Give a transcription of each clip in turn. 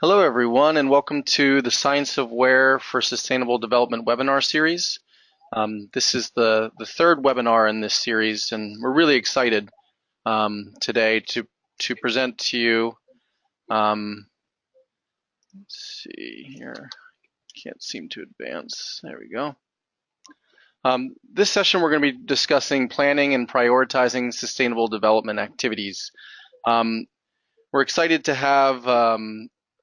Hello, everyone, and welcome to the Science of Where for Sustainable Development webinar series. This is the third webinar in this series, and we're really excited today to present to you. Let's see here. Can't seem to advance. There we go. This session, we're going to be discussing planning and prioritizing sustainable development activities. We're excited to have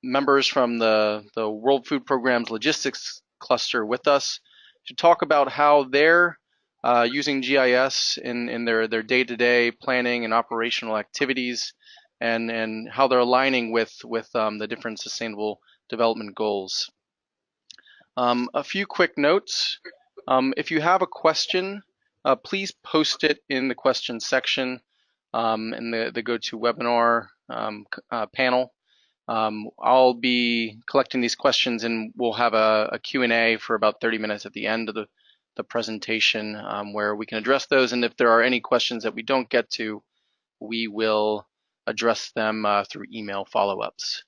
members from the World Food Programme's logistics cluster with us to talk about how they're using GIS in their day-to-day planning and operational activities, and how they're aligning with the different sustainable development goals. A few quick notes. If you have a question, please post it in the question section in the GoToWebinar panel. I'll be collecting these questions, and we'll have a Q&A for about 30 minutes at the end of the presentation where we can address those. And if there are any questions that we don't get to, we will address them through email follow-ups.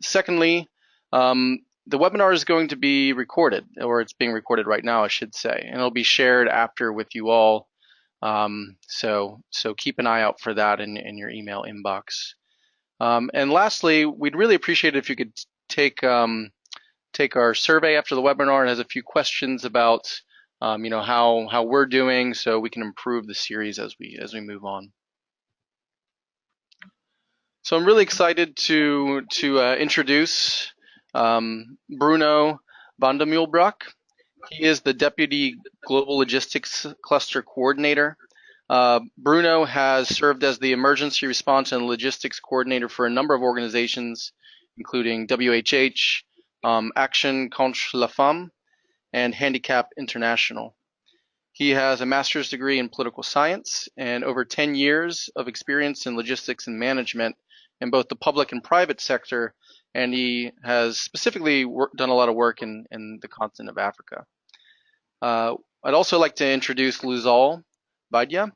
Secondly, the webinar is going to be recorded, or it's being recorded right now, I should say, and it'll be shared after with you all. So keep an eye out for that in your email inbox. And lastly, we'd really appreciate it if you could take our survey after the webinar. It has a few questions about how we're doing, so we can improve the series as we move on. So I'm really excited to introduce Bruno van der Mulebroek. He is the Deputy Global Logistics Cluster Coordinator. Bruno has served as the Emergency Response and Logistics Coordinator for a number of organizations, including WHH, Action contre la Femme, and Handicap International. He has a master's degree in political science and over 10 years of experience in logistics and management in both the public and private sector, and he has specifically done a lot of work in the continent of Africa. I'd also like to introduce Luzal Badja.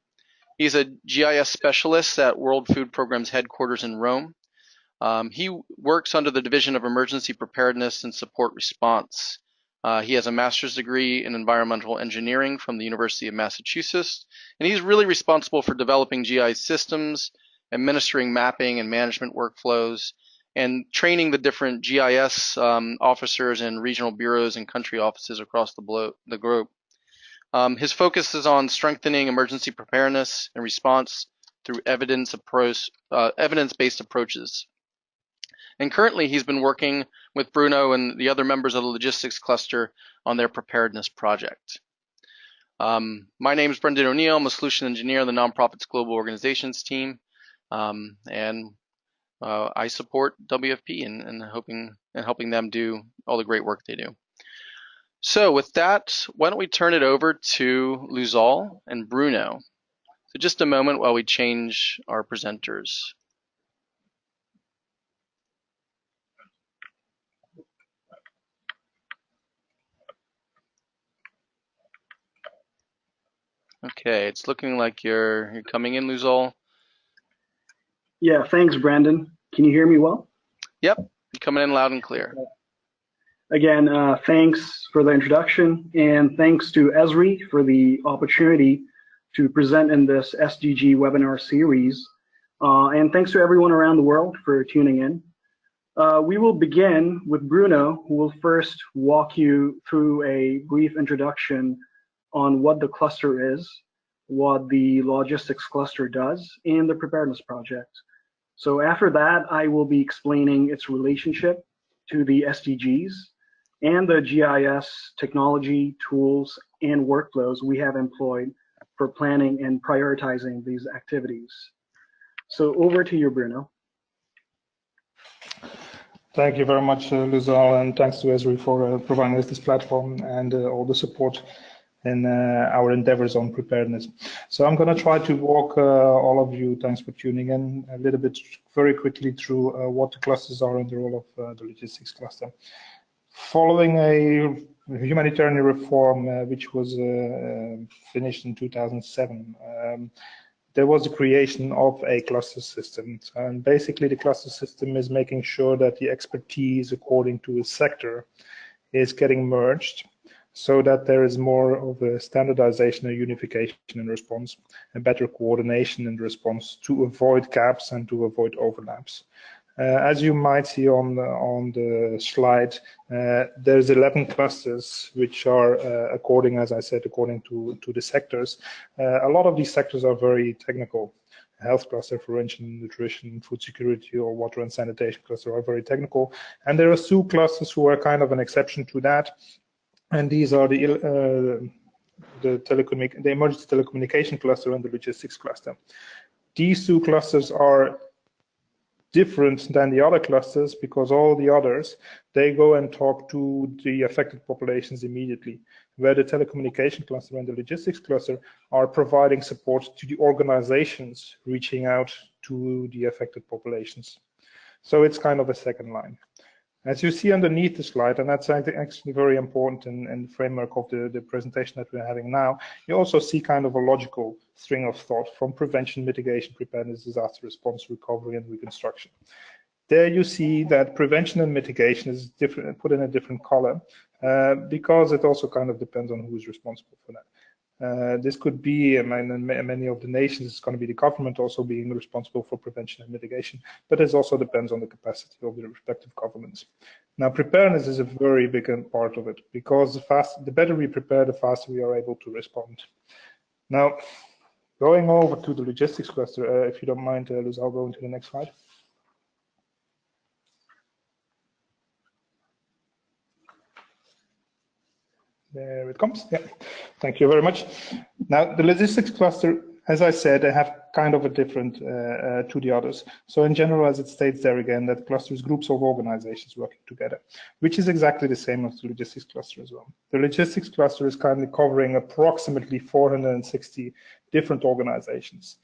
He's a GIS specialist at World Food Programme's headquarters in Rome. He works under the Division of Emergency Preparedness and Support Response. He has a master's degree in environmental engineering from the University of Massachusetts, and he's really responsible for developing GIS systems, administering mapping and management workflows, and training the different GIS officers and regional bureaus and country offices across the globe. His focus is on strengthening emergency preparedness and response through evidence-based approaches. And currently, he's been working with Bruno and the other members of the logistics cluster on their preparedness project. My name is Brendan O'Neill. I'm a solution engineer on the Nonprofits Global Organizations team, and I support WFP in helping them do all the great work they do. So with that, why don't we turn it over to Luzal and Bruno. So just a moment while we change our presenters. Okay, it's looking like you're coming in, Luzal. Yeah, thanks, Brandon. Can you hear me well? Yep, you're coming in loud and clear. Again, thanks for the introduction, and thanks to Esri for the opportunity to present in this SDG webinar series. And thanks to everyone around the world for tuning in. We will begin with Bruno, who will first walk you through a brief introduction on what the cluster is, what the logistics cluster does, and the preparedness project. So after that, I will be explaining its relationship to the SDGs and the GIS technology, tools, and workflows we have employed for planning and prioritizing these activities. So over to you, Bruno. Thank you very much, Luzal, and thanks to Esri for providing us this platform and all the support in our endeavors on preparedness. So I'm going to try to walk all of you, thanks for tuning in, a little bit very quickly through what the clusters are and the role of the logistics cluster. Following a humanitarian reform which was finished in 2007, there was the creation of a cluster system. And basically the cluster system is making sure that the expertise according to a sector is getting merged so that there is more of a standardization and unification in response and better coordination in response to avoid gaps and to avoid overlaps. As you might see on the slide, there's 11 clusters which are according, as I said, according to the sectors. A lot of these sectors are very technical. Health cluster, for instance, nutrition, food security, or water and sanitation cluster are very technical. And there are two clusters who are kind of an exception to that. And these are the emergency telecommunication cluster and the logistics cluster. These two clusters are different than the other clusters because all the others, they go and talk to the affected populations immediately, where the telecommunication cluster and the logistics cluster are providing support to the organizations reaching out to the affected populations. So it's kind of a second line. As you see underneath the slide, and that's actually very important in the framework of the presentation that we're having now, you also see kind of a logical string of thought from prevention, mitigation, preparedness, disaster response, recovery, and reconstruction. There you see that prevention and mitigation is different, put in a different color, because it also kind of depends on who is responsible for that. This could be, in many of the nations, it's going to be the government also being responsible for prevention and mitigation, but it also depends on the capacity of the respective governments. Now, preparedness is a very big part of it, because the better we prepare, the faster we are able to respond. Now, going over to the logistics cluster, if you don't mind, Luz, I'll go into the next slide. There it comes. Yeah, thank you very much. Now, the logistics cluster, as I said, they have kind of a different to the others. So in general, as it states there again, that cluster is groups of organizations working together, which is exactly the same as the logistics cluster as well. The logistics cluster is currently covering approximately 460 different organizations.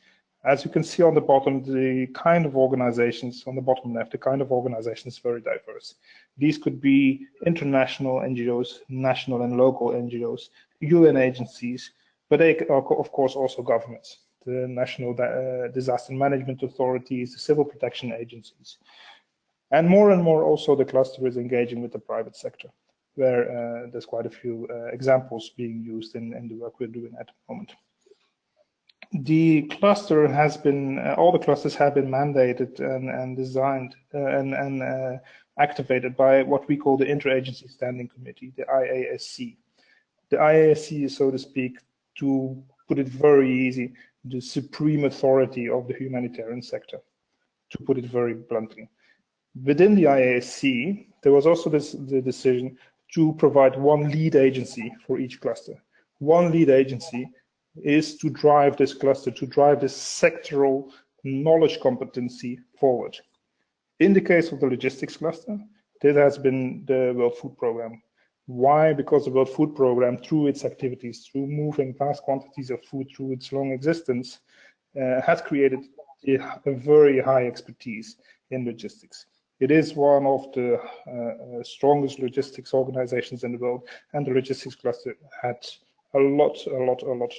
As you can see on the bottom, the kind of organizations on the bottom left, the kind of organization is very diverse. These could be international NGOs, national and local NGOs, UN agencies, but they are, of course, also governments, the national disaster management authorities, the civil protection agencies. And more also the cluster is engaging with the private sector, where there's quite a few examples being used in the work we're doing at the moment. The cluster has been, all the clusters have been mandated and designed and activated by what we call the Interagency Standing Committee, the IASC. The IASC is, so to speak, to put it very easy, the supreme authority of the humanitarian sector, to put it very bluntly. Within the IASC, there was also the decision to provide one lead agency for each cluster. One lead agency is to drive this cluster, to drive this sectoral knowledge competency forward. In the case of the logistics cluster, this has been the World Food Programme. Why? Because the World Food Programme, through its activities, through moving vast quantities of food through its long existence, has created a very high expertise in logistics. It is one of the strongest logistics organizations in the world, and the logistics cluster had a lot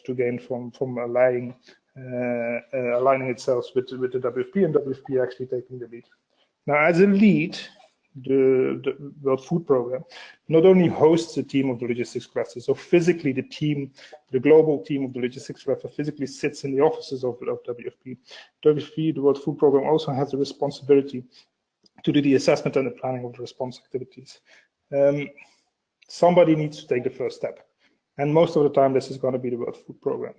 to gain from aligning itself with the WFP, and WFP actually taking the lead. Now, as a lead, the World Food Programme not only hosts a team of the logistics cluster, so physically the team, the global team of the logistics cluster physically sits in the offices of WFP. WFP, the World Food Programme, also has the responsibility to do the assessment and the planning of the response activities. Somebody needs to take the first step. And most of the time, this is going to be the World Food Programme.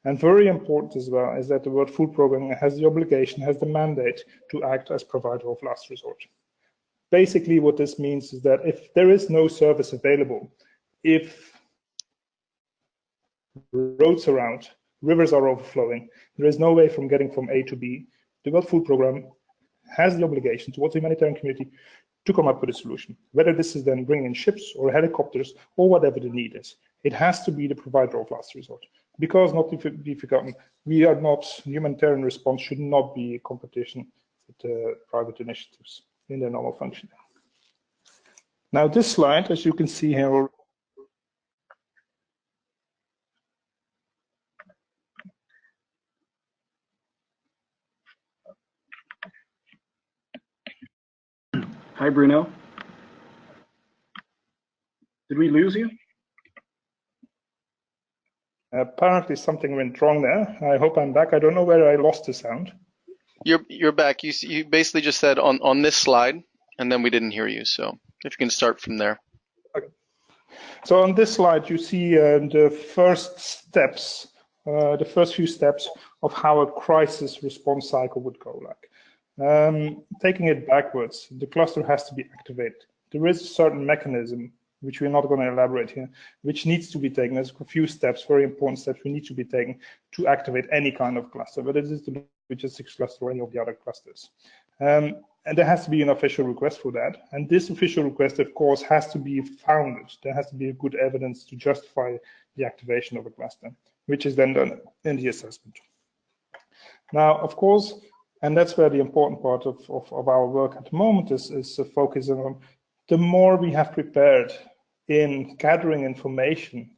And very important as well is that the World Food Programme has the obligation, has the mandate to act as provider of last resort. Basically, what this means is that if there is no service available, if roads are out, rivers are overflowing, there is no way from getting from A to B, the World Food Programme has the obligation towards the humanitarian community to come up with a solution. Whether this is then bringing in ships or helicopters or whatever the need is. It has to be the provider of last resort. Because, not to be forgotten, humanitarian response should not be a competition with private initiatives in their normal functioning. Now, this slide, as you can see here, Hi, Bruno. Did we lose you? Apparently something went wrong there. I hope I'm back. I don't know where I lost the sound. You're back. You basically just said on this slide, and then we didn't hear you. So if you can start from there. Okay. So on this slide, you see the first steps, the first few steps of how a crisis response cycle would go like. Taking it backwards, the cluster has to be activated. There is a certain mechanism, which we're not going to elaborate here, which needs to be taken. There's a few steps, very important steps we need to be taken to activate any kind of cluster, but it is the logistics cluster or any of the other clusters. And there has to be an official request for that. And this official request, of course, has to be founded. There has to be good evidence to justify the activation of a cluster, which is then done in the assessment. Now, of course, and that's where the important part of our work at the moment is focusing on, the more we have prepared in gathering information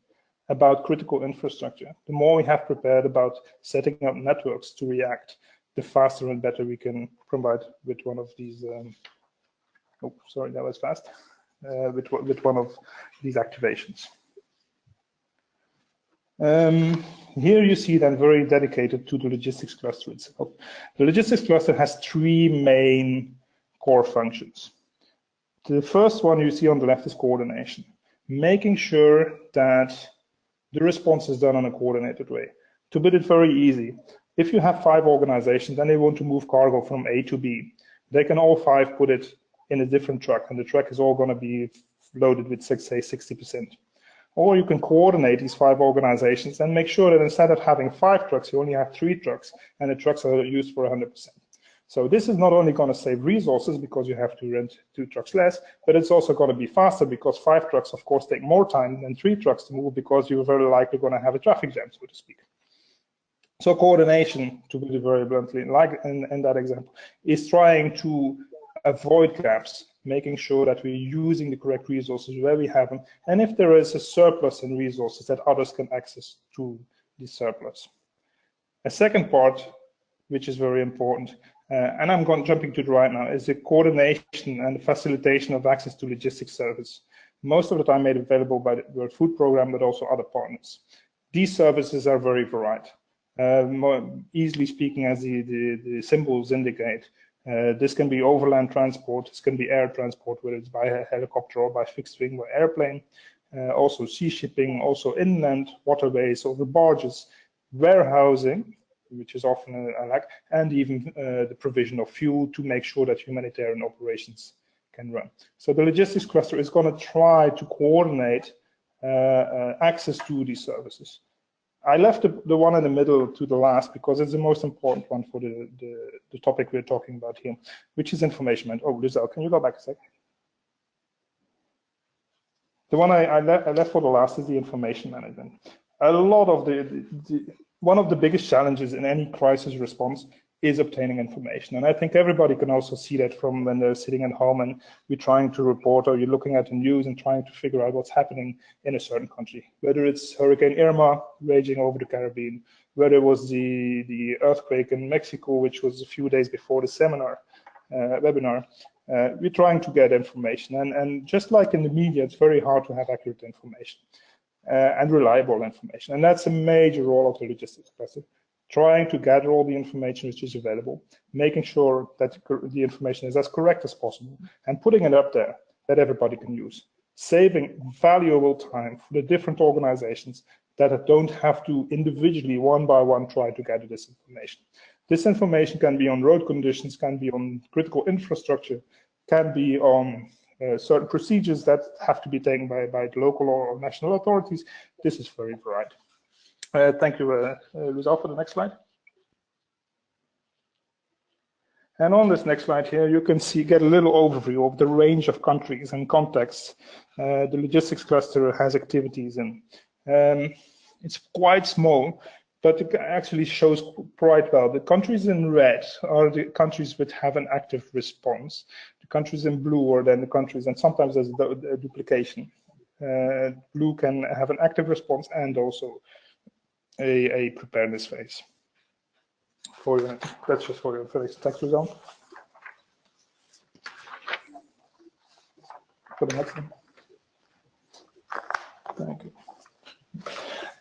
about critical infrastructure, the more we have prepared about setting up networks to react, the faster and better we can provide with one of these, oh, sorry, that was fast, with one of these activations. Here you see then very dedicated to the logistics cluster itself. The logistics cluster has three main core functions. The first one you see on the left is coordination, making sure that the response is done in a coordinated way. To put it very easy, if you have 5 organizations and they want to move cargo from A to B, they can all 5 put it in a different truck, and the truck is all going to be loaded with, say, 60%. Or you can coordinate these 5 organizations and make sure that instead of having 5 trucks, you only have 3 trucks, and the trucks are used for 100%. So this is not only going to save resources because you have to rent 2 trucks less, but it's also going to be faster because 5 trucks, of course, take more time than 3 trucks to move because you're very likely going to have a traffic jam, so to speak. So coordination, to put it very bluntly, like in that example, is trying to avoid gaps, making sure that we're using the correct resources where we have them, and if there is a surplus in resources, that others can access to the surplus. A second part, which is very important, and I'm jumping to it right now, is the coordination and the facilitation of access to logistics service. Most of the time made available by the World Food Programme, but also other partners. These services are very varied. More easily speaking, as the symbols indicate, this can be overland transport, this can be air transport, whether it's by a helicopter or by fixed wing or airplane, also sea shipping, also inland waterways over barges, warehousing, which is often a lack, and even the provision of fuel to make sure that humanitarian operations can run. So the logistics cluster is going to try to coordinate access to these services. I left the one in the middle to the last because it's the most important one for the topic we're talking about here, which is information management. Oh, Lizelle, can you go back a sec? The one I left for the last is the information management. A lot of one of the biggest challenges in any crisis response is obtaining information. And I think everybody can also see that from when they're sitting at home and you're trying to report or you're looking at the news and trying to figure out what's happening in a certain country, whether it's Hurricane Irma raging over the Caribbean, whether it was the earthquake in Mexico, which was a few days before the webinar. We're trying to get information. And just like in the media, it's very hard to have accurate information and reliable information. And that's a major role of the logistics cluster. Trying to gather all the information which is available, making sure that the information is as correct as possible, and putting it up there that everybody can use, saving valuable time for the different organizations that don't have to individually, one by one, try to gather this information. This information can be on road conditions, can be on critical infrastructure, can be on certain procedures that have to be taken by the local or national authorities. This is very varied. Thank you, Luzal, for the next slide. And on this next slide here, you can get a little overview of the range of countries and contexts the logistics cluster has activities in. It's quite small, but it actually shows quite well. The countries in red are the countries which have an active response. The countries in blue are then the countries, and sometimes there's a duplication. Blue can have an active response and also a preparedness phase. That's just for your first text result. For the next one. Thank you.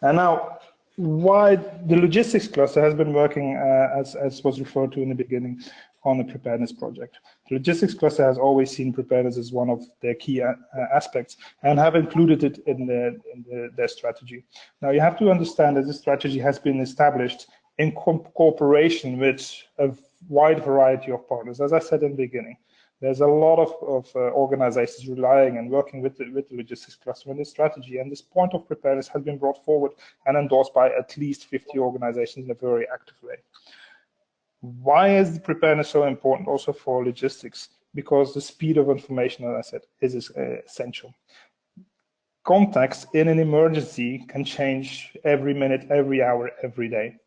And now, why the logistics cluster has been working, as was referred to in the beginning, on the preparedness project. The logistics cluster has always seen preparedness as one of their key aspects and have included it in their strategy. Now, you have to understand that this strategy has been established in cooperation with a wide variety of partners. As I said in the beginning, there's a lot of organizations relying and working with the logistics cluster in this strategy, and this point of preparedness has been brought forward and endorsed by at least 50 organizations in a very active way. Why is the preparedness so important also for logistics? Because the speed of information, as I said, is essential. Context in an emergency can change every minute, every hour, every day.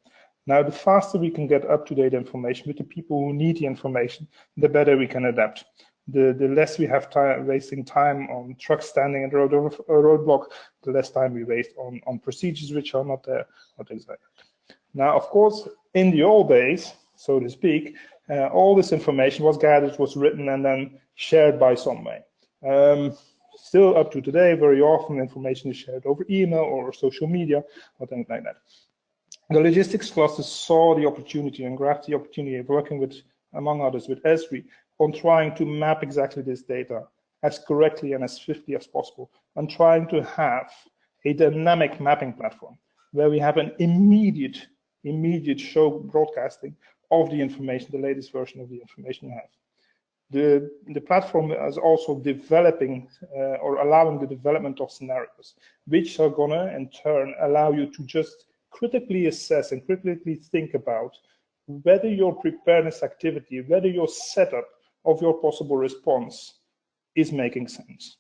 Now, the faster we can get up-to-date information with the people who need the information, the better we can adapt. The less we have wasting time on trucks standing at a roadblock, the less time we waste on procedures which are not there, or things like that. Now, of course, in the old days, so to speak, all this information was gathered, was written, and then shared by some way. Still up to today, very often information is shared over email or social media, or things like that. The logistics cluster saw the opportunity and grabbed the opportunity of working with, among others, with Esri on trying to map exactly this data as correctly and as swiftly as possible, and trying to have a dynamic mapping platform where we have an immediate show broadcasting of the information, the latest version of the information you have. The platform is also developing or allowing the development of scenarios, which are gonna in turn allow you to just critically assess and critically think about whether your preparedness activity, whether your setup of your possible response is making sense.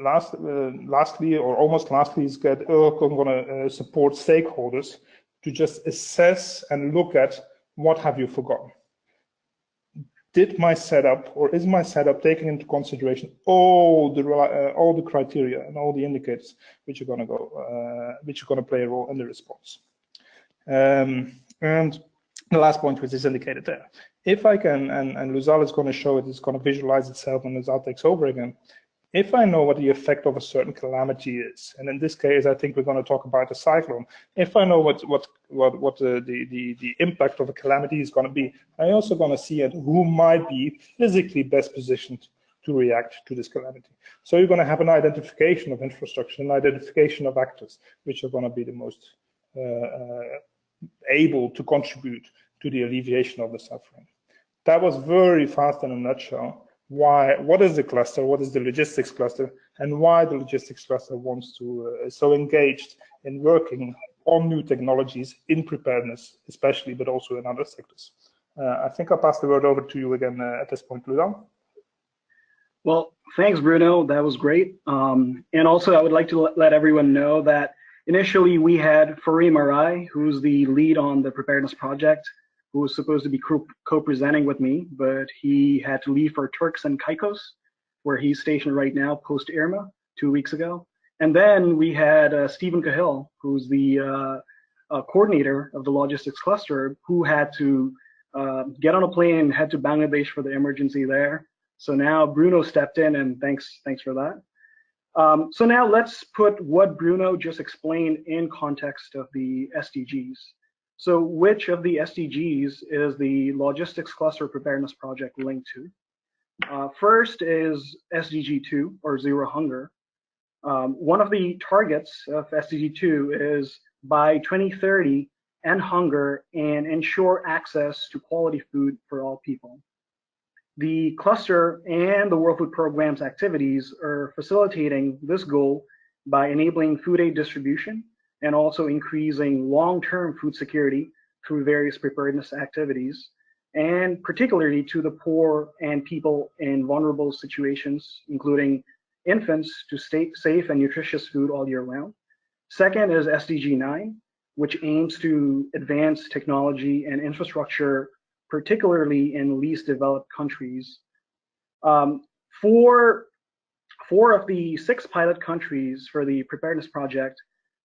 Lastly, or almost lastly, is that I'm going to support stakeholders to just assess and look at what have you forgotten. Did my setup, or is my setup taking into consideration all the criteria and all the indicators which are going to play a role in the response? And the last point, which is indicated there, if I can, and Luzal is going to show it, it's going to visualize itself, and Luzal takes over again. If I know what the effect of a certain calamity is, and in this case, I think we're going to talk about the cyclone. If I know what the impact of a calamity is going to be, I also going to see who might be physically best positioned to react to this calamity. So you're going to have an identification of infrastructure, an identification of actors, which are going to be the most able to contribute to the alleviation of the suffering. That was very fast in a nutshell. What is the cluster, what is the logistics cluster, and why the logistics cluster wants to is so engaged in working on new technologies in preparedness, especially, but also in other sectors. I think I'll pass the word over to you again at this point, Ludan. Well, thanks, Bruno. That was great. And also, I would like to let everyone know that initially we had Fareem Arai, who's the lead on the preparedness project, who was supposed to be co-presenting with me, but he had to leave for Turks and Caicos, where he's stationed right now post-Irma 2 weeks ago. And then we had Stephen Cahill, who's the coordinator of the logistics cluster, who had to get on a plane and head to Bangladesh for the emergency there. So now Bruno stepped in, and thanks for that. So now let's put what Bruno just explained in context of the SDGs. So which of the SDGs is the Logistics Cluster Preparedness Project linked to? First is SDG 2, or Zero Hunger. One of the targets of SDG 2 is by 2030, end hunger and ensure access to quality food for all people. The cluster and the World Food Programme's activities are facilitating this goal by enabling food aid distribution and also increasing long-term food security through various preparedness activities, and particularly to the poor and people in vulnerable situations, including infants, to stay safe and nutritious food all year round. Second is SDG 9, which aims to advance technology and infrastructure, particularly in least developed countries. Four of the 6 pilot countries for the preparedness project,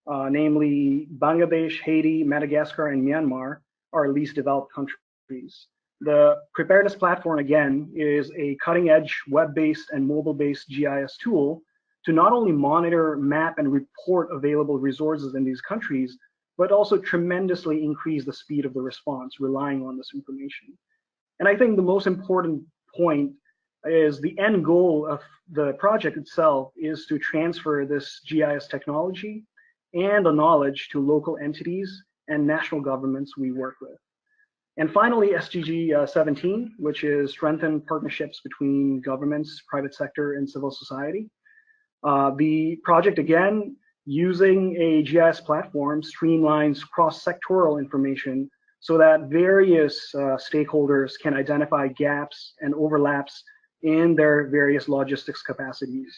namely Bangladesh, Haiti, Madagascar, and Myanmar, are least developed countries. The preparedness platform, again, is a cutting-edge web-based and mobile-based GIS tool to not only monitor, map, and report available resources in these countries, but also tremendously increase the speed of the response relying on this information. And I think the most important point is the end goal of the project itself is to transfer this GIS technology and the knowledge to local entities and national governments we work with. And finally, SDG 17, which is strengthen partnerships between governments, private sector, and civil society. The project, again, using a GIS platform, streamlines cross-sectoral information so that various stakeholders can identify gaps and overlaps in their various logistics capacities.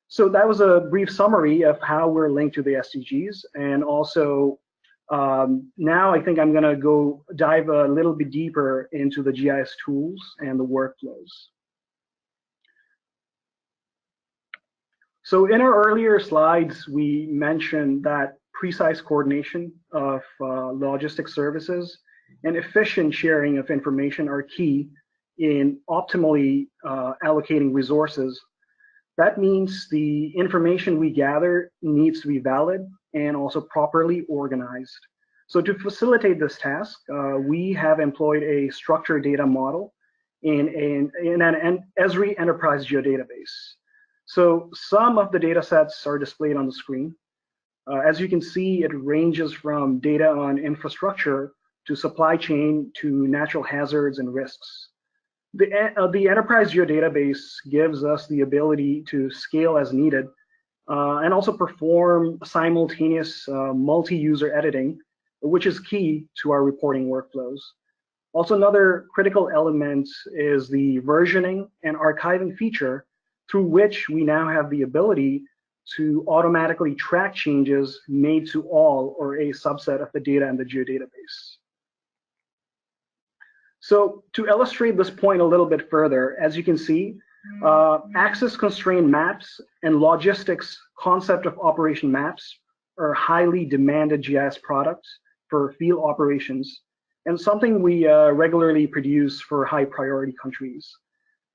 So that was a brief summary of how we're linked to the SDGs, and also now I think I'm going to go dive a little bit deeper into the GIS tools and the workflows. So in our earlier slides, we mentioned that precise coordination of logistics services and efficient sharing of information are key in optimally allocating resources. That means the information we gather needs to be valid and also properly organized. So to facilitate this task, we have employed a structured data model in an Esri enterprise geodatabase. So some of the data sets are displayed on the screen. As you can see, it ranges from data on infrastructure to supply chain to natural hazards and risks. The enterprise geodatabase gives us the ability to scale as needed and also perform simultaneous multi-user editing, which is key to our reporting workflows. Also, another critical element is the versioning and archiving feature, through which we now have the ability to automatically track changes made to all or a subset of the data in the geodatabase. So to illustrate this point a little bit further, as you can see, access constrained maps and logistics concept of operation maps are highly demanded GIS products for field operations, and something we regularly produce for high priority countries.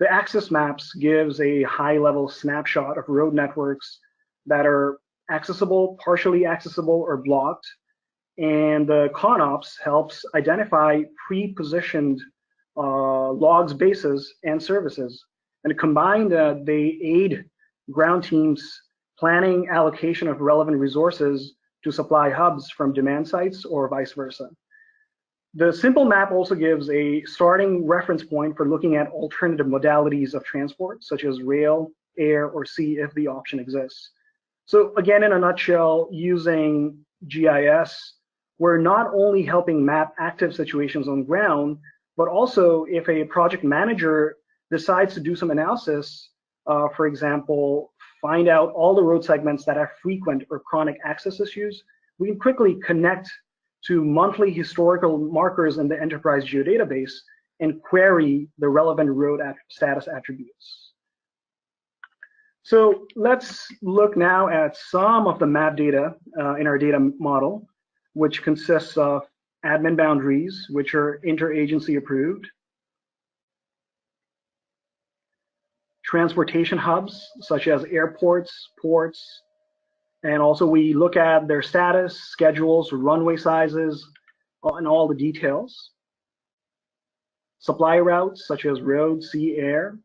The access maps gives a high level snapshot of road networks that are accessible, partially accessible, or blocked. And the CONOPS helps identify pre-positioned logs, bases, and services. And combined, they aid ground teams planning allocation of relevant resources to supply hubs from demand sites or vice versa. The simple map also gives a starting reference point for looking at alternative modalities of transport, such as rail, air, or sea, if the option exists. So again, in a nutshell, using GIS, we're not only helping map active situations on ground, but also if a project manager decides to do some analysis, for example, find out all the road segments that have frequent or chronic access issues, we can quickly connect to monthly historical markers in the enterprise geodatabase and query the relevant road status attributes. So let's look now at some of the map data in our data model, which consists of admin boundaries, which are interagency approved, transportation hubs, such as airports, ports, and also we look at their status, schedules, runway sizes, and all the details. Supply routes, such as road, sea, air.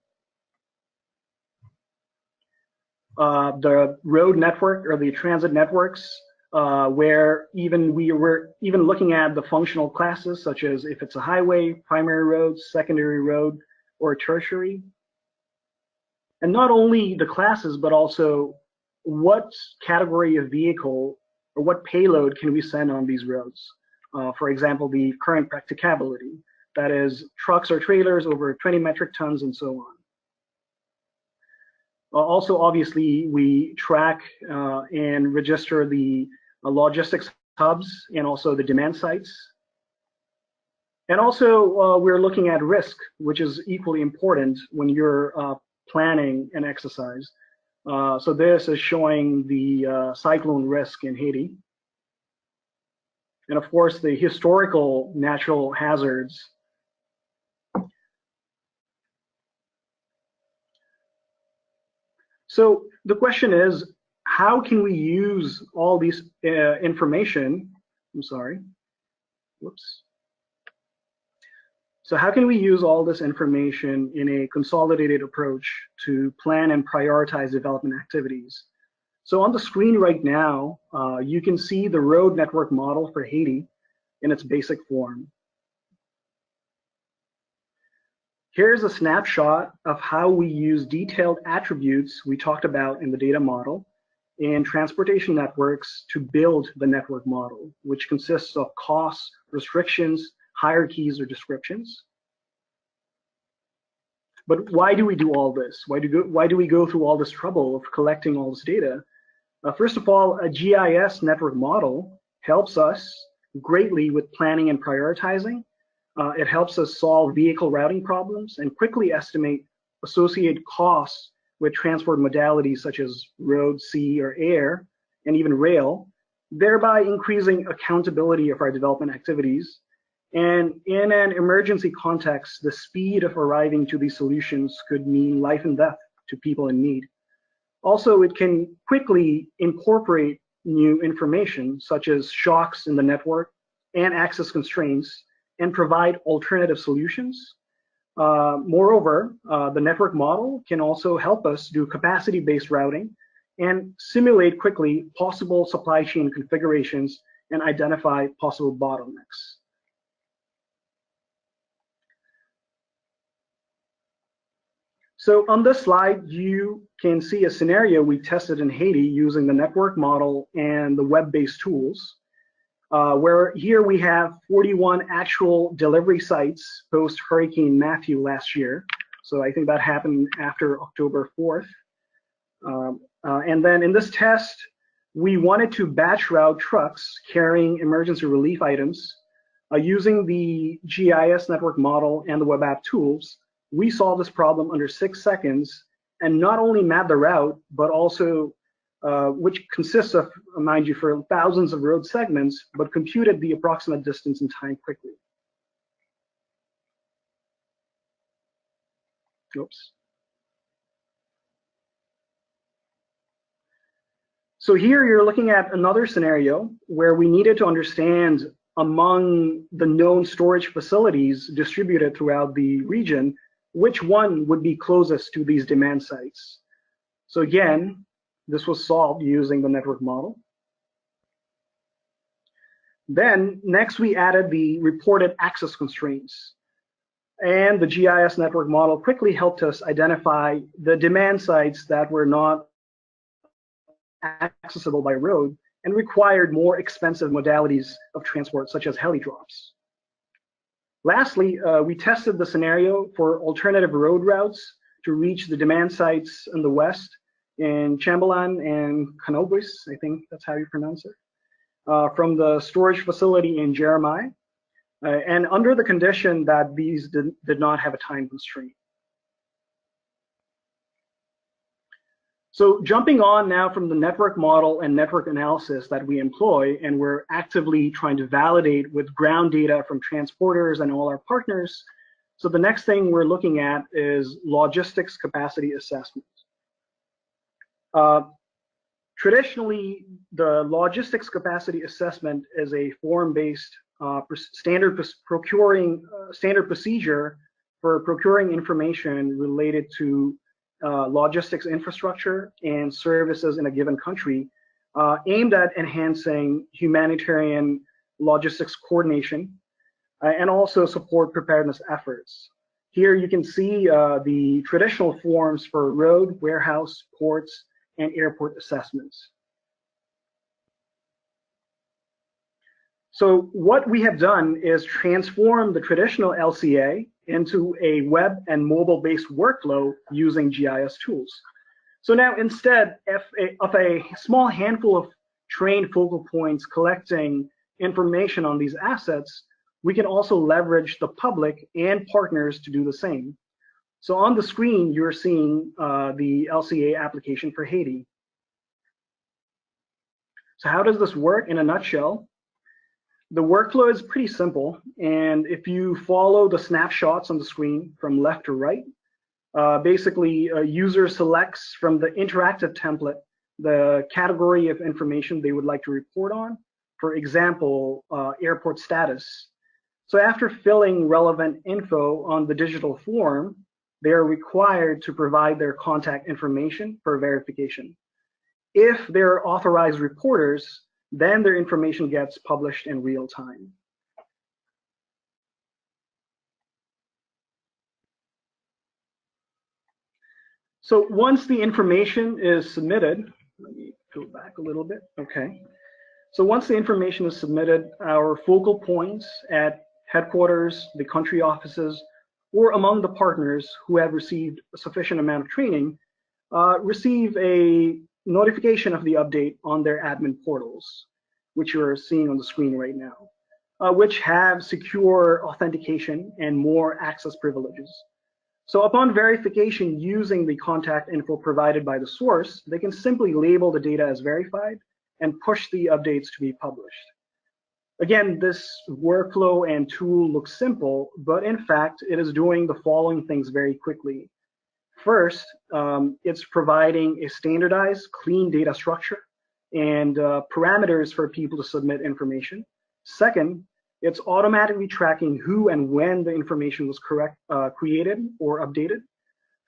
The road network or the transit networks, where we're even looking at the functional classes, such as if it's a highway, primary road, secondary road, or tertiary. And not only the classes, but also what category of vehicle or what payload can we send on these roads? For example, the current practicability, that is trucks or trailers over 20 metric tons and so on. Also, obviously, we track and register the logistics hubs and also the demand sites. And also, we're looking at risk, which is equally important when you're planning an exercise. So this is showing the cyclone risk in Haiti. And of course, the historical natural hazards So the question is, how can we use all these information? I'm sorry. Whoops. So how can we use all this information in a consolidated approach to plan and prioritize development activities? So on the screen right now, you can see the road network model for Haiti in its basic form. Here's a snapshot of how we use detailed attributes we talked about in the data model in transportation networks to build the network model, which consists of costs, restrictions, hierarchies, or descriptions. But why do we do all this? Why do we go through all this trouble of collecting all this data? First of all, a GIS network model helps us greatly with planning and prioritizing. It helps us solve vehicle routing problems and quickly estimate associated costs with transport modalities such as road, sea, or air, and even rail, thereby increasing accountability of our development activities. And in an emergency context, the speed of arriving to these solutions could mean life and death to people in need. Also, it can quickly incorporate new information, such as shocks in the network and access constraints, and provide alternative solutions. Moreover, the network model can also help us do capacity-based routing and simulate quickly possible supply chain configurations and identify possible bottlenecks. So on this slide, you can see a scenario we tested in Haiti using the network model and the web-based tools, where here we have 41 actual delivery sites post Hurricane Matthew last year. So I think that happened after October 4th. And then in this test, we wanted to batch route trucks carrying emergency relief items using the GIS network model and the web app tools. We solved this problem under 6 seconds and not only mapped the route, but also, which consists of, mind you, for thousands of road segments, but computed the approximate distance and time quickly. Oops. So here you're looking at another scenario where we needed to understand among the known storage facilities distributed throughout the region, which one would be closest to these demand sites. So again, this was solved using the network model. Then next we added the reported access constraints. And the GIS network model quickly helped us identify the demand sites that were not accessible by road and required more expensive modalities of transport, such as heli drops. Lastly, we tested the scenario for alternative road routes to reach the demand sites in the west in Chambalan and CONOPS, I think that's how you pronounce it, from the storage facility in Jeremiah, and under the condition that these did not have a time constraint. So jumping on now from the network model and network analysis that we employ, and we're actively trying to validate with ground data from transporters and all our partners. So the next thing we're looking at is logistics capacity assessment. Traditionally, the logistics capacity assessment is a form-based standard procedure for procuring information related to logistics infrastructure and services in a given country, aimed at enhancing humanitarian logistics coordination and also support preparedness efforts. Here you can see the traditional forms for road, warehouse, ports, and airport assessments. So what we have done is transform the traditional LCA into a web and mobile-based workflow using GIS tools. So now instead of a small handful of trained focal points collecting information on these assets, we can also leverage the public and partners to do the same. So on the screen, you're seeing the LCA application for Haiti. So how does this work in a nutshell? The workflow is pretty simple, and if you follow the snapshots on the screen from left to right, Basically, a user selects from the interactive template the category of information they would like to report on. For example, airport status. So after filling relevant info on the digital form, they are required to provide their contact information for verification. If they're authorized reporters, then their information gets published in real time. So once the information is submitted, let me go back a little bit, okay. So once the information is submitted, our focal points at headquarters, the country offices, or among the partners who have received a sufficient amount of training, receive a notification of the update on their admin portals, which you're seeing on the screen right now, which have secure authentication and more access privileges. So upon verification using the contact info provided by the source, they can simply label the data as verified and push the updates to be published. Again, this workflow and tool looks simple, but in fact, it is doing the following things very quickly. First, it's providing a standardized, clean data structure and parameters for people to submit information. Second, it's automatically tracking who and when the information was created or updated.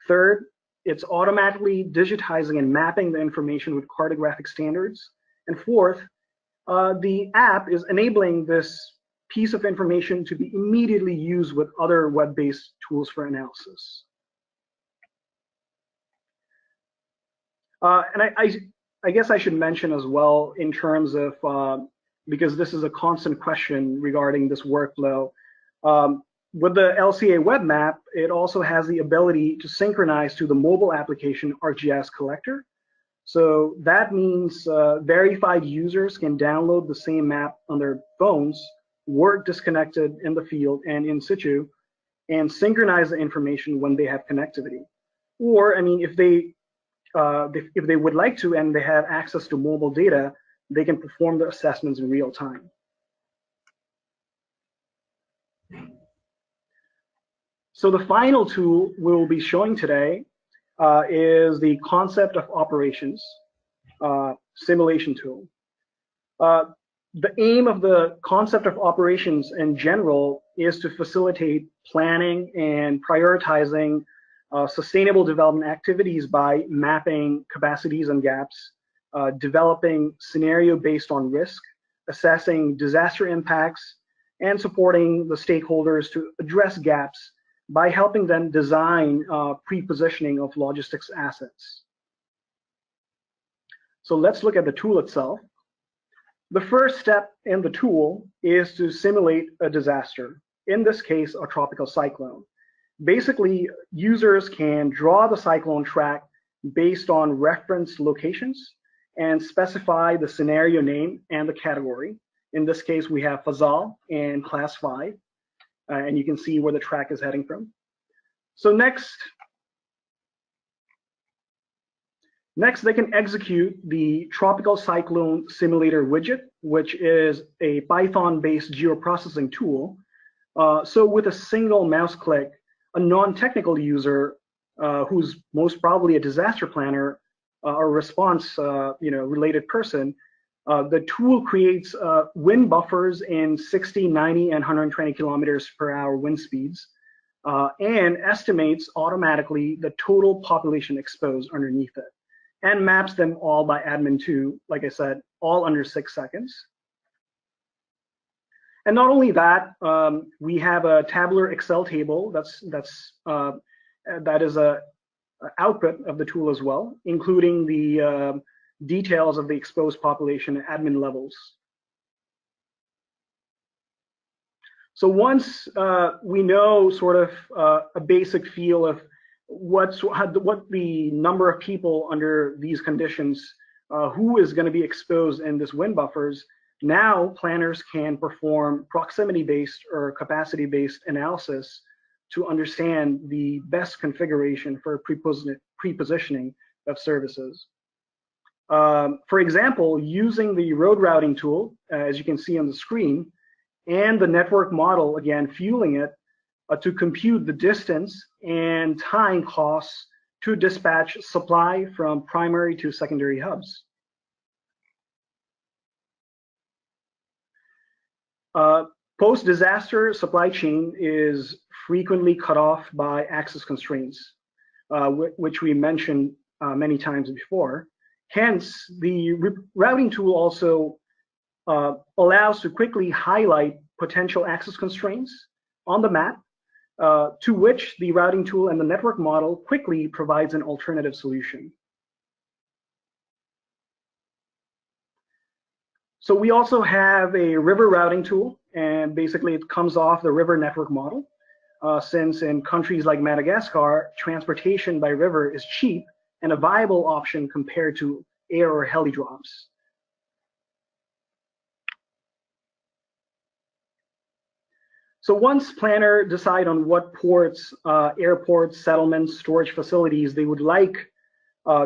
Third, it's automatically digitizing and mapping the information with cartographic standards. And fourth, the app is enabling this piece of information to be immediately used with other web-based tools for analysis. And I guess I should mention as well in terms of, because this is a constant question regarding this workflow, with the LCA web map, it also has the ability to synchronize to the mobile application ArcGIS Collector. So that means verified users can download the same map on their phones, work disconnected in the field and in situ, and synchronize the information when they have connectivity. Or, I mean, if they would like to and they have access to mobile data, they can perform the assessments in real time. So the final tool we'll be showing today is the concept of operations simulation tool. The aim of the concept of operations in general is to facilitate planning and prioritizing sustainable development activities by mapping capacities and gaps, developing scenario based on risk, assessing disaster impacts, and supporting the stakeholders to address gaps by helping them design pre-positioning of logistics assets. So let's look at the tool itself. The first step in the tool is to simulate a disaster, in this case, a tropical cyclone. Basically, users can draw the cyclone track based on reference locations and specify the scenario name and the category. In this case, we have Fazal and class 5, and you can see where the track is heading from. So next they can execute the tropical cyclone simulator widget, which is a Python-based geoprocessing tool. So with a single mouse click, a non-technical user who's most probably a disaster planner or response related person, the tool creates wind buffers in 60, 90, and 120 kilometers per hour wind speeds and estimates automatically the total population exposed underneath it and maps them all by admin 2, like I said, all under 6 seconds. And not only that, we have a tabular Excel table that is a output of the tool as well, including the details of the exposed population at admin levels. So once we know sort of a basic feel of what the number of people under these conditions, who is going to be exposed in this wind buffers, now planners can perform proximity-based or capacity-based analysis to understand the best configuration for pre-positioning of services. For example, using the road routing tool, as you can see on the screen, and the network model, again, fueling it, to compute the distance and time costs to dispatch supply from primary to secondary hubs. Post-disaster supply chain is frequently cut off by access constraints, which we mentioned many times before. Hence, the routing tool also allows to quickly highlight potential access constraints on the map, to which the routing tool and the network model quickly provides an alternative solution. So we also have a river routing tool, and basically it comes off the river network model. Since in countries like Madagascar, transportation by river is cheap and a viable option compared to air or heli drops. So once planners decide on what ports, airports, settlements, storage facilities they would like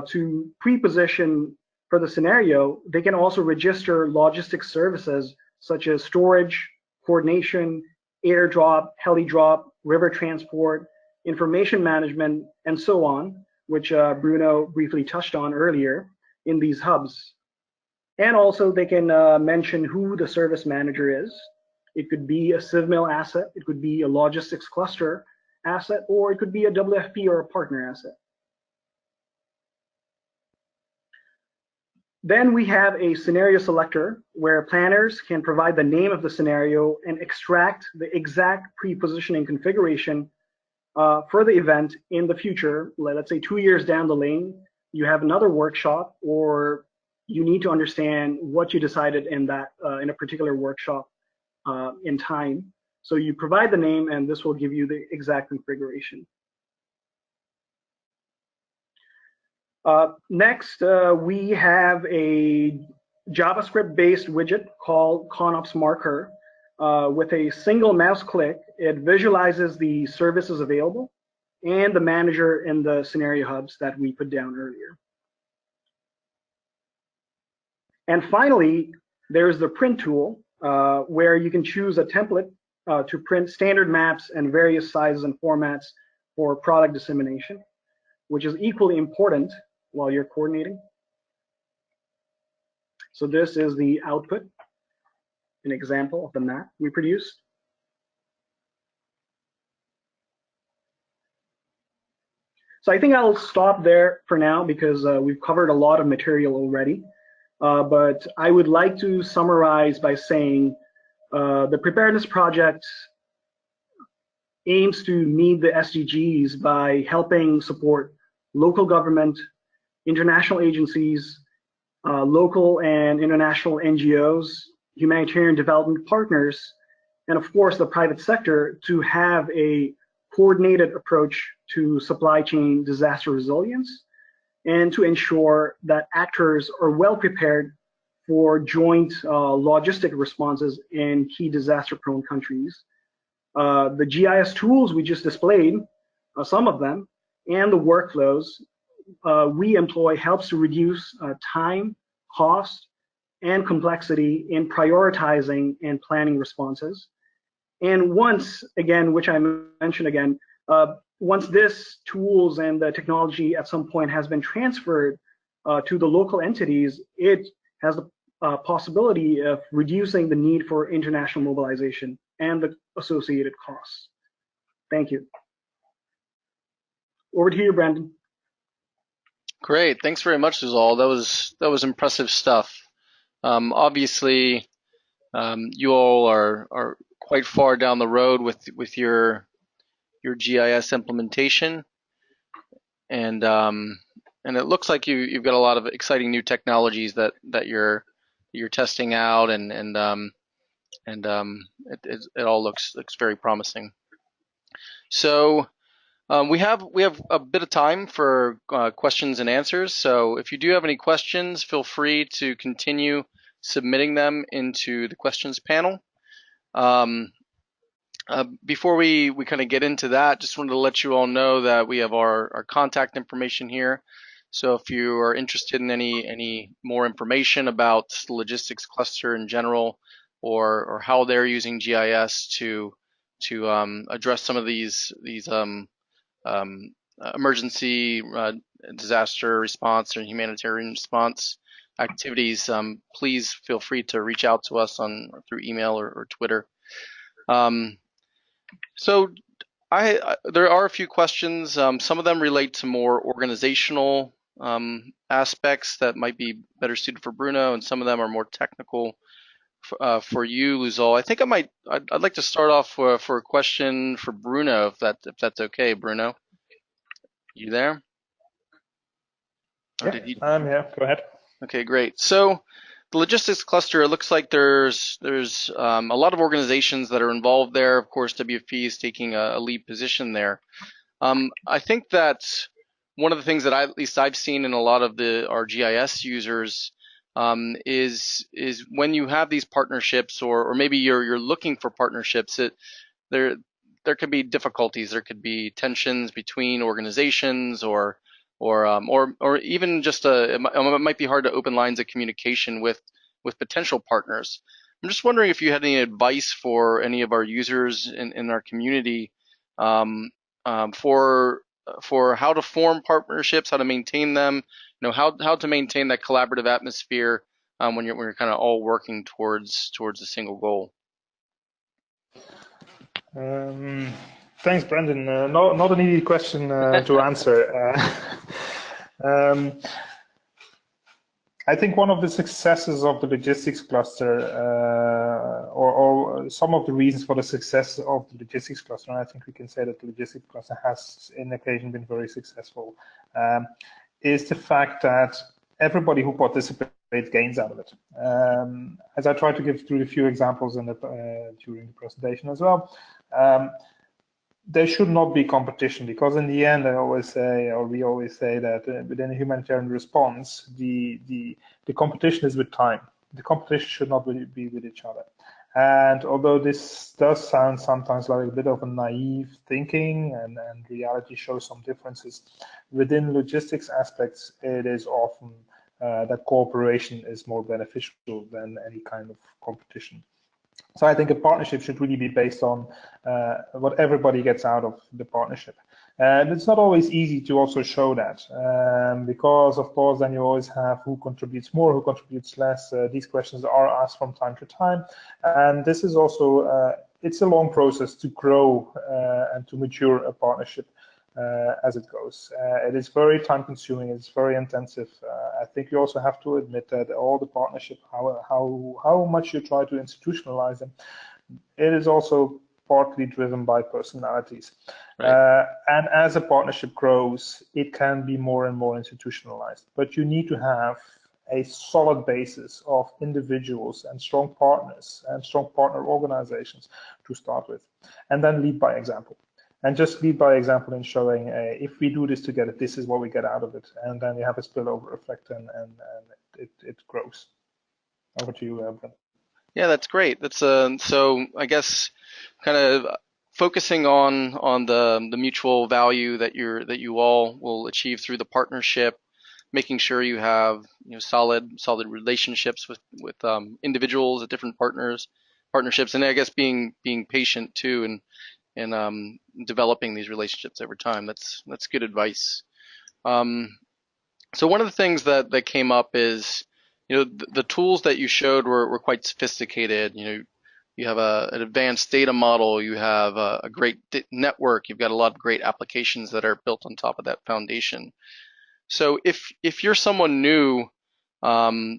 to pre-position for the scenario, they can also register logistics services such as storage, coordination, airdrop, heli drop, river transport, information management, and so on, which Bruno briefly touched on earlier in these hubs. And also they can mention who the service manager is. It could be a CivMil asset, it could be a logistics cluster asset, or it could be a WFP or a partner asset. Then we have a scenario selector where planners can provide the name of the scenario and extract the exact pre-positioning configuration for the event in the future. Let's say 2 years down the lane, you have another workshop, or you need to understand what you decided in that in a particular workshop in time. So you provide the name, and this will give you the exact configuration. Next, we have a JavaScript-based widget called CONOPS Marker. With a single mouse click, it visualizes the services available and the manager in the scenario hubs that we put down earlier. And finally, there's the print tool, where you can choose a template to print standard maps and various sizes and formats for product dissemination, which is equally important while you're coordinating. So this is the output, an example of the map we produced. So I think I'll stop there for now because we've covered a lot of material already. But I would like to summarize by saying the preparedness project aims to meet the SDGs by helping support local government, international agencies, local and international NGOs, humanitarian development partners, and of course the private sector to have a coordinated approach to supply chain disaster resilience, and to ensure that actors are well prepared for joint logistic responses in key disaster-prone countries. The GIS tools we just displayed, some of them, and the workflows we employ helps to reduce time, cost, and complexity in prioritizing and planning responses. And once again, which I mentioned again, once this tools and the technology at some point has been transferred to the local entities, it has the possibility of reducing the need for international mobilization and the associated costs. Thank you. Over to you, Brandon. Great, thanks very much, Suzal. That was impressive stuff. Obviously, you all are quite far down the road with your GIS implementation, and it looks like you've got a lot of exciting new technologies that you're testing out, and it all looks very promising. So we have a bit of time for questions and answers. So if you do have any questions, feel free to continue submitting them into the questions panel. Before we kind of get into that, just wanted to let you all know that we have our contact information here. So if you are interested in any more information about the logistics cluster in general, or how they're using GIS to to address some of these emergency disaster response or humanitarian response activities, please feel free to reach out to us through email or Twitter. So there are a few questions. Some of them relate to more organizational aspects that might be better suited for Bruno, and some of them are more technical for you, Luzol. I think I'd like to start off for a question for Bruno, if that's okay, Bruno. You there? Yeah, I'm here. Go ahead. Okay, great. So the logistics cluster, it looks like there's a lot of organizations that are involved there. Of course, WFP is taking a lead position there. I think that one of the things that at least I've seen in a lot of our GIS users is when you have these partnerships, or maybe you're looking for partnerships, there could be difficulties. There could be tensions between organizations, or even just it might be hard to open lines of communication with potential partners. I'm just wondering if you had any advice for any of our users in our community for how to form partnerships, how to maintain them, how to maintain that collaborative atmosphere when you're kind of all working towards a single goal. Thanks, Brendan. Not an easy question to answer. I think one of the successes of the logistics cluster, or some of the reasons for the success of the logistics cluster, and I think we can say that the logistics cluster has, in occasion, been very successful, is the fact that everybody who participates gains out of it. As I tried to give through a few examples during the presentation as well, there should not be competition, because in the end, we always say that within a humanitarian response, the competition is with time. The competition should not be with each other. And although this does sound sometimes like a bit of a naive thinking, and reality shows some differences, within logistics aspects, it is often that cooperation is more beneficial than any kind of competition. So I think a partnership should really be based on what everybody gets out of the partnership. And it's not always easy to also show that, because of course then you always have who contributes more, who contributes less. These questions are asked from time to time, and this is also it's a long process to grow and to mature a partnership as it goes. It is very time consuming, it's very intensive. I think you also have to admit that all the partnership, how much you try to institutionalize them, it is also partly driven by personalities. Right. And as a partnership grows, it can be more and more institutionalized, but you need to have a solid basis of individuals and strong partners and strong partner organizations to start with, and then lead by example. And just lead by example in showing, if we do this together, this is what we get out of it. And then you have a spillover effect, and it grows. Over to you, Brent. Yeah, that's great. That's so I guess kind of focusing on the mutual value that you all will achieve through the partnership, making sure you have solid relationships with individuals at different partnerships, and I guess being patient too, and developing these relationships over time. That's good advice. So one of the things that came up is, the tools that you showed were quite sophisticated. You have an advanced data model, you have a great network, you've got a lot of great applications that are built on top of that foundation. So if you're someone new to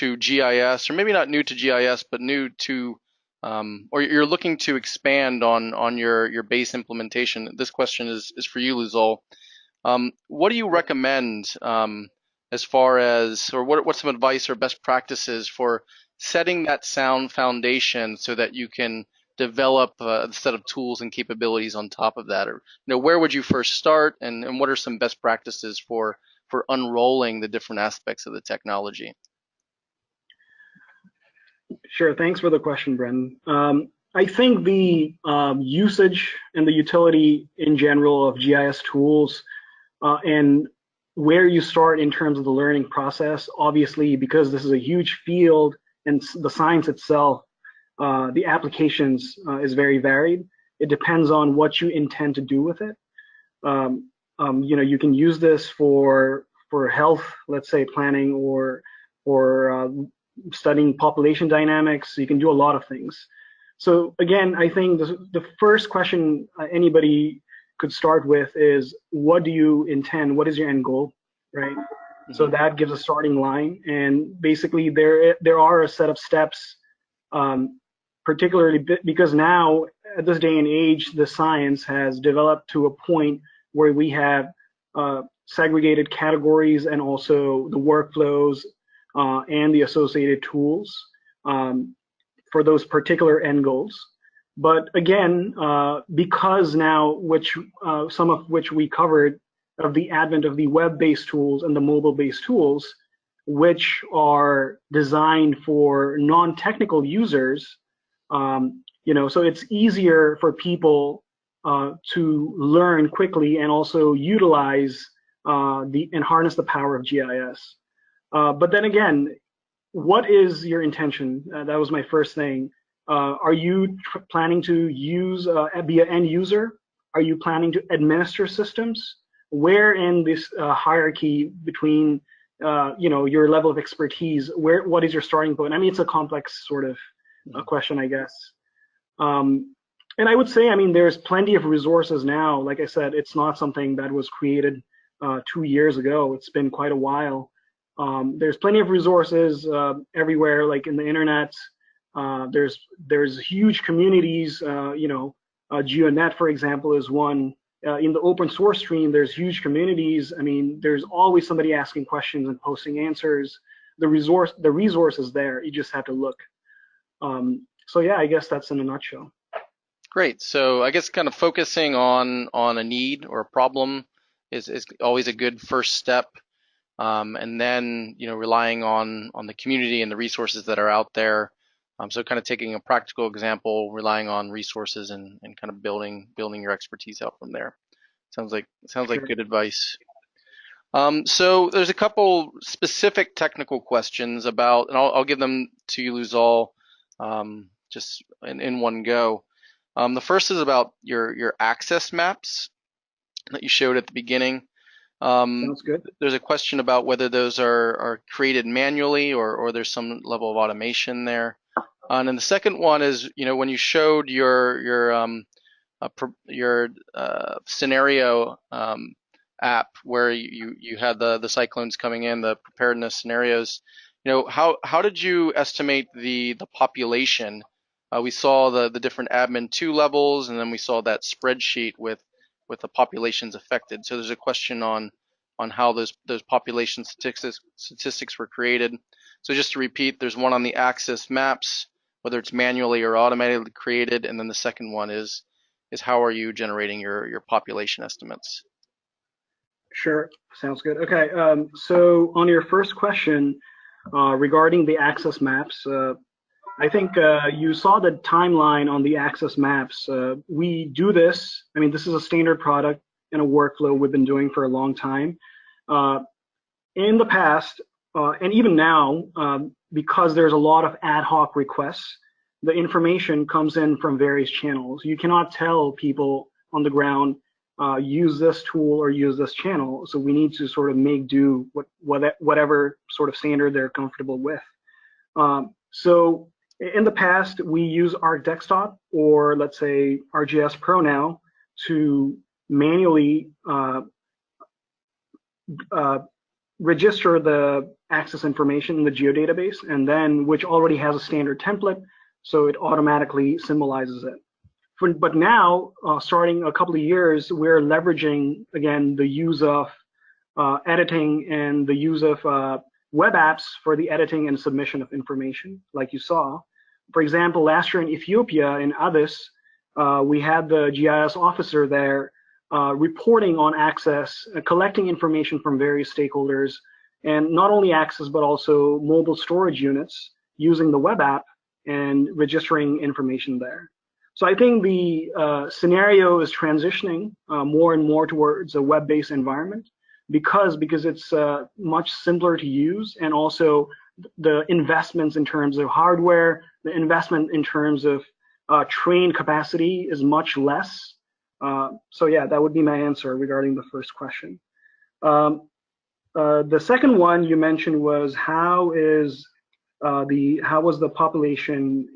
GIS, or maybe not new to GIS, but new to or you're looking to expand on your base implementation, this question is for you, Luzol. What do you recommend as far as, or what's some advice or best practices for setting that sound foundation so that you can develop a set of tools and capabilities on top of that? Or where would you first start, and what are some best practices for unrolling the different aspects of the technology? Sure, thanks for the question, Brendan. I think the usage and the utility in general of GIS tools and where you start in terms of the learning process, obviously, because this is a huge field and the science itself the applications is very varied. It depends on what you intend to do with it. You can use this for health, let's say planning, or studying population dynamics. You can do a lot of things. So again, I think the first question anybody could start with is, what do you intend? What is your end goal, right? Mm-hmm. So that gives a starting line, and basically there are a set of steps, particularly because now at this day and age, the science has developed to a point where we have segregated categories and also the workflows and the associated tools for those particular end goals. But again, because now, some of which we covered, of the advent of the web-based tools and the mobile-based tools, which are designed for non-technical users, so it's easier for people to learn quickly and also utilize and harness the power of GIS. But then again, what is your intention? That was my first thing. Are you planning to be an end user? Are you planning to administer systems? Where in this hierarchy between your level of expertise, what is your starting point? I mean, it's a complex sort of question, I guess. And I would say, I mean, there's plenty of resources now. Like I said, it's not something that was created 2 years ago. It's been quite a while. There's plenty of resources everywhere, like in the internet. There's huge communities. GeoNet, for example, is one. In the open source stream, there's huge communities. I mean, there's always somebody asking questions and posting answers. The resource is there. You just have to look. So yeah, I guess that's in a nutshell. Great. So I guess kind of focusing on a need or a problem is always a good first step. And then, relying on the community and the resources that are out there. So kind of taking a practical example, relying on resources and kind of building your expertise out from there. Sounds like good advice. So there's a couple specific technical questions about, and I'll give them to you, Luzal, just in one go. The first is about your access maps that you showed at the beginning. Sounds good. There's a question about whether those are created manually or there's some level of automation there. And then the second one is, when you showed your scenario app where you had the cyclones coming in, the preparedness scenarios, how did you estimate the population? We saw the different admin 2 levels, and then we saw that spreadsheet with the populations affected. So there's a question on how those population statistics were created. So just to repeat, there's one on the access maps, whether it's manually or automatically created, and then the second one is how are you generating your population estimates? Sure, sounds good. Okay, so on your first question regarding the access maps, I think you saw the timeline on the access maps. We do this, I mean, this is a standard product and a workflow we've been doing for a long time. In the past, and even now, because there's a lot of ad hoc requests, the information comes in from various channels. You cannot tell people on the ground, use this tool or use this channel. So we need to sort of make do whatever sort of standard they're comfortable with. So in the past, we use ArcDesktop, or let's say ArcGIS Pro now, to manually register the access information in the geodatabase, and then which already has a standard template, so it automatically symbolizes it. But now, starting a couple of years, we're leveraging, again, the use of editing and the use of web apps for the editing and submission of information, like you saw. For example, last year in Ethiopia, in Addis, we had the GIS officer there reporting on access, collecting information from various stakeholders, and not only access, but also mobile storage units using the web app and registering information there. So I think the scenario is transitioning more and more towards a web-based environment because it's much simpler to use, and also the investments in terms of hardware, the investment in terms of train capacity is much less. So yeah, that would be my answer regarding the first question. The second one you mentioned was how was the population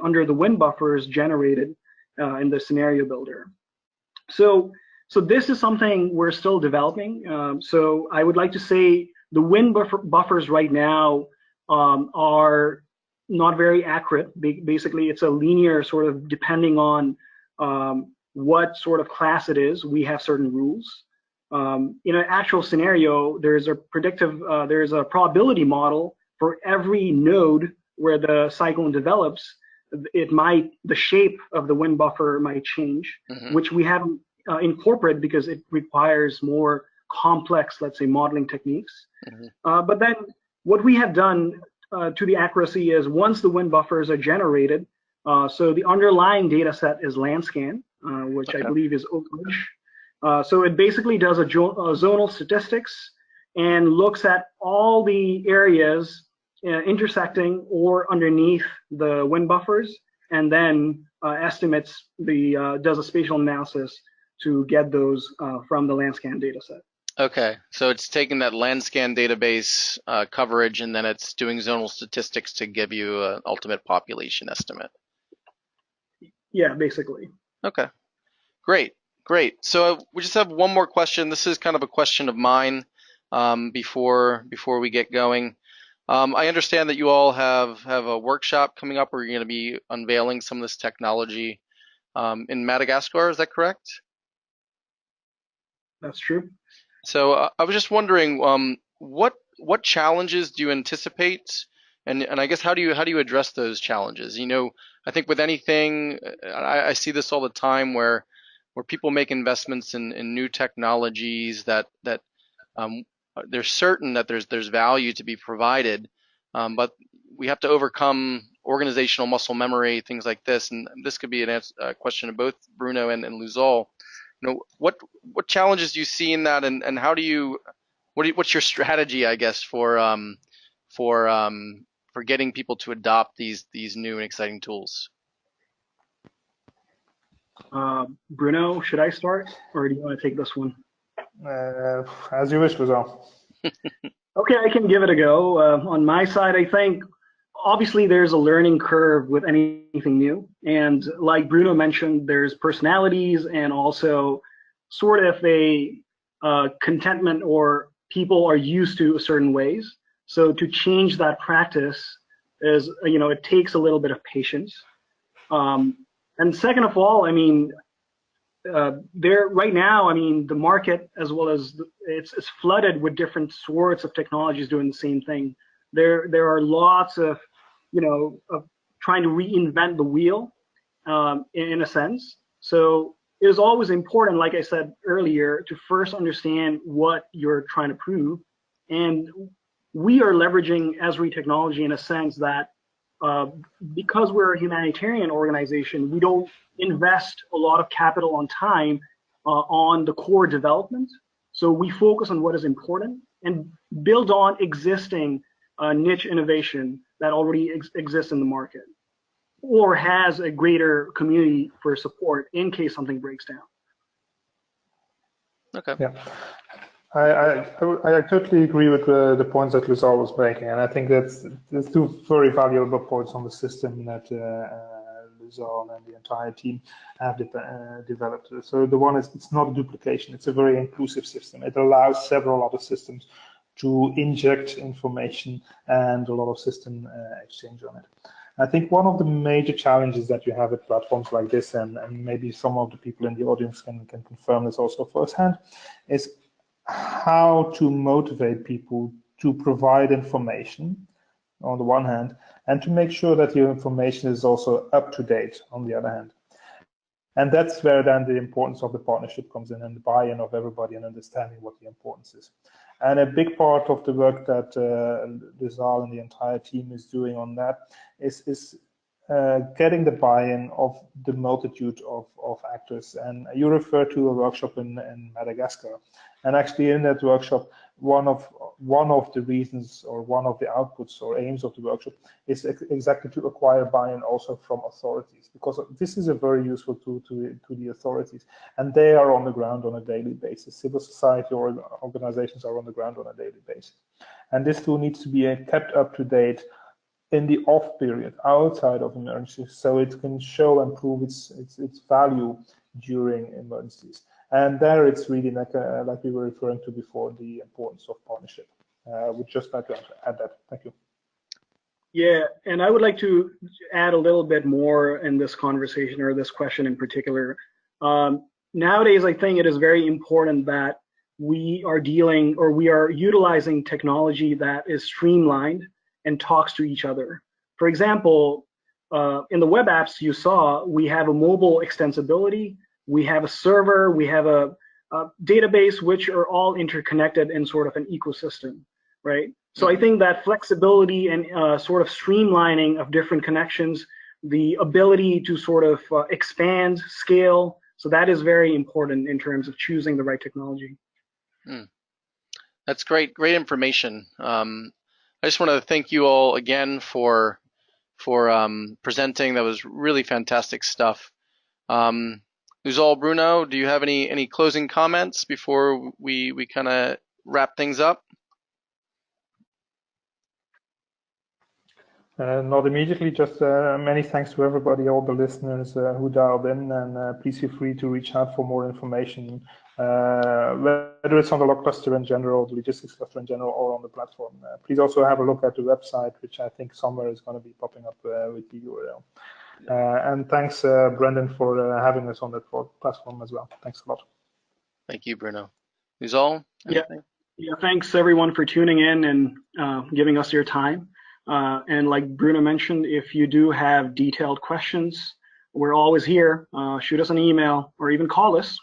under the wind buffers generated in the scenario builder? So this is something we're still developing. So I would like to say the wind buffers right now are not very accurate. Basically, it's a linear sort of depending on what sort of class it is. We have certain rules. In an actual scenario, there's a probability model for every node where the cyclone develops. The shape of the wind buffer might change, which we haven't incorporated because it requires more complex, let's say, modeling techniques. But then what we have done to the accuracy is once the wind buffers are generated, so the underlying data set is Landscan, which I believe is Oak Ridge. So it basically does a zonal statistics and looks at all the areas intersecting or underneath the wind buffers, and then estimates does a spatial analysis to get those from the Landscan data set. Okay, so it's taking that Landscan database coverage, and then it's doing zonal statistics to give you an ultimate population estimate. Yeah, basically. Okay, great. So we just have one more question. This is kind of a question of mine before we get going. I understand that you all have a workshop coming up where you're going to be unveiling some of this technology in Madagascar. Is that correct? That's true. So I was just wondering, what challenges do you anticipate, and I guess how do you address those challenges? You know, I think with anything, I see this all the time where people make investments in new technologies that they're certain that there's value to be provided, but we have to overcome organizational muscle memory, things like this, and this could be a question of both Bruno and Luzol. You know, what challenges do you see in that, and how do you what's your strategy, I guess, for getting people to adopt these new and exciting tools? Bruno, should I start, or do you want to take this one? As you wish, Luzol. Okay, I can give it a go. On my side, I think obviously there's a learning curve with anything new, and like Bruno mentioned, there's personalities and also sort of a contentment, or people are used to certain ways. So to change that practice is, it takes a little bit of patience. And second of all, I mean, right now, the market as well as it's flooded with different sorts of technologies doing the same thing. There are lots of of trying to reinvent the wheel in a sense. So it is always important, like I said earlier, to first understand what you're trying to prove. And we are leveraging Esri technology in a sense that because we're a humanitarian organization, we don't invest a lot of capital on time on the core development. So we focus on what is important and build on existing niche innovation that already exists in the market or has a greater community for support in case something breaks down. Okay. Yeah, I totally agree with the points that Luzol was making, and I think that's two very valuable points on the system that Luzol and the entire team have developed. So the one is, it's not a duplication, it's a very inclusive system. It allows several other systems to inject information and a lot of system exchange on it. I think one of the major challenges that you have with platforms like this, and maybe some of the people in the audience can confirm this also firsthand, is how to motivate people to provide information on the one hand, and to make sure that your information is also up to date on the other hand. And that's where then the importance of the partnership comes in, and the buy-in of everybody and understanding what the importance is. And a big part of the work that Luzol and the entire team is doing on that is getting the buy-in of the multitude of actors. And you refer to a workshop in Madagascar. And actually in that workshop, one of the reasons or one of the outputs or aims of the workshop is exactly to acquire buy-in also from authorities, because this is a very useful tool to the authorities, and they are on the ground on a daily basis. Civil society or organizations are on the ground on a daily basis. And this tool needs to be kept up to date in the off period, outside of emergencies, so it can show and prove its value during emergencies. And there it's really like we were referring to before, the importance of partnership. Would just like to add that. Thank you. Yeah, and I would like to add a little bit more in this conversation, or this question in particular. Nowadays, I think it is very important that we are dealing, or we are utilizing technology that is streamlined and talks to each other. For example, in the web apps you saw, we have a mobile extensibility, we have a server, we have a database, which are all interconnected in sort of an ecosystem, right? So I think that flexibility and sort of streamlining of different connections, the ability to sort of expand, scale, so that is very important in terms of choosing the right technology. That's great information. I just want to thank you all again for presenting. That was really fantastic stuff. Luzol, Bruno, do you have any closing comments before we kind of wrap things up? Not immediately, just many thanks to everybody, all the listeners who dialed in, and please feel free to reach out for more information, whether it's on the log cluster in general, the logistics cluster in general, or on the platform. Please also have a look at the website, which I think somewhere is going to be popping up with the URL. And thanks, Brendan, for having us on that platform as well. Thanks a lot. Thank you, Bruno. Luzol, anything? Yeah, thanks everyone for tuning in and giving us your time. And like Bruno mentioned, if you do have detailed questions, we're always here. Shoot us an email or even call us.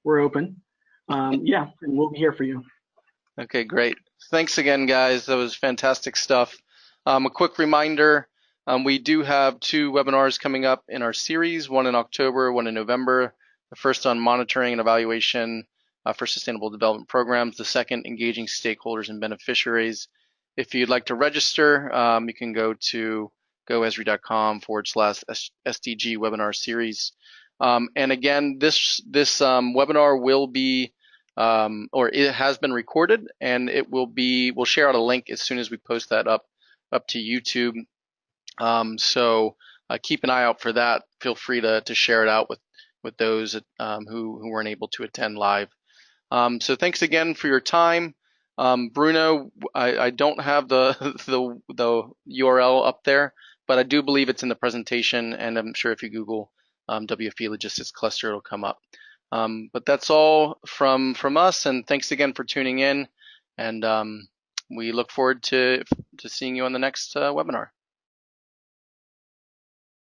We're open. Yeah, and we'll be here for you. Okay, great. Thanks again, guys. That was fantastic stuff. A quick reminder, we do have 2 webinars coming up in our series, one in October, one in November. The first on monitoring and evaluation for sustainable development programs. The second, engaging stakeholders and beneficiaries. If you'd like to register, you can go to goesri.com/SDG webinar series. And again, this webinar will be, or it has been recorded, and it will be, we'll share out a link as soon as we post that up to YouTube. So keep an eye out for that. Feel free to share it out with those who weren't able to attend live. So thanks again for your time. Bruno, I don't have the URL up there, but I do believe it's in the presentation, and I'm sure if you Google WFP Logistics Cluster, it'll come up. But that's all from us, and thanks again for tuning in, and we look forward to seeing you on the next webinar.